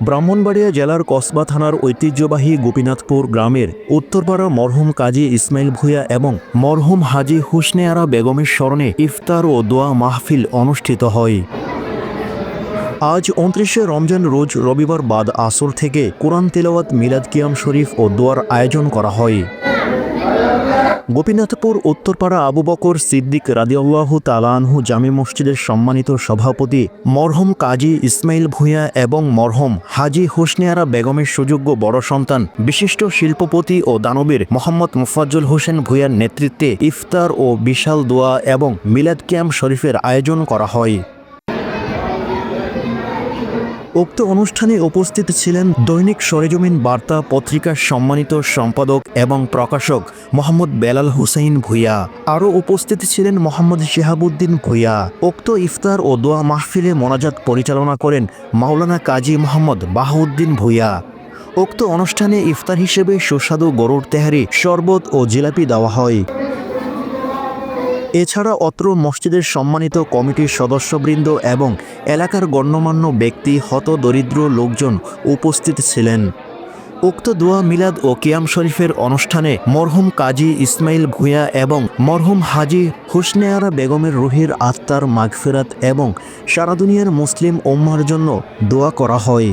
ব্রাহ্মণবাড়িয়া জেলার কসবা থানার ঐতিহ্যবাহী গোপীনাথপুর গ্রামের উত্তরপাড়া মরহুম কাজী ইসমাইল ভূঁইয়া এবং মরহুম হাজী হুসনে আরা বেগমের স্মরণে ইফতার ও দোয়া মাহফিল অনুষ্ঠিত হয়। আজ ২৯শে রমজান রোজ রবিবার বাদ আসর থেকে কোরআন তেলাওয়াত, মিলাদ কিয়াম শরীফ ও দোয়ার আয়োজন করা হয়। গোপীনাথপুর উত্তরপাড়া আবু বকর সিদ্দিক রাদিয়াল্লাহু তাআলা আনহু জামে মসজিদের সম্মানিত সভাপতি মরহুম কাজী ইসমাইল ভূঁইয়া এবং মরহুম হাজী হুসনে আরা বেগমের সুযোগ্য বড় সন্তান বিশিষ্ট শিল্পপতি ও দানবীর মোহাম্মদ মোফাজ্জল হোসেন ভূঁইয়ার নেতৃত্বে ইফতার ও বিশাল দোয়া এবং মিলাদ কিয়াম শরীফের আয়োজন করা হয়। উক্ত অনুষ্ঠানে উপস্থিত ছিলেন দৈনিক সরেজমিন বার্তা পত্রিকার সম্মানিত সম্পাদক এবং প্রকাশক মোহাম্মদ বেলাল হুসাইন ভূঁইয়া। আরও উপস্থিত ছিলেন মোহাম্মদ শিহাবুদ্দিন ভূঁইয়া। উক্ত ইফতার ও দোয়া মাহফিলে মোনাজাত পরিচালনা করেন মাওলানা কাজী মোহাম্মদ বাহাউদ্দিন ভূঁইয়া। উক্ত অনুষ্ঠানে ইফতার হিসেবে সুস্বাদু গরুর তেহারি, শরবত ও জিলাপি দেওয়া হয়। এছাড়া অত্র মসজিদের সম্মানিত কমিটির সদস্যবৃন্দ এবং এলাকার গণ্যমান্য ব্যক্তি, হতদরিদ্র লোকজন উপস্থিত ছিলেন। উক্ত দোয়া, মিলাদ ও কিয়াম শরীফের অনুষ্ঠানে মরহুম কাজী ইসমাইল ভূঁইয়া এবং মরহুম হাজী হুসনে আরা বেগমের রুহের আত্মার মাগফিরাত এবং সারা দুনিয়ার মুসলিম উম্মাহর জন্য দোয়া করা হয়।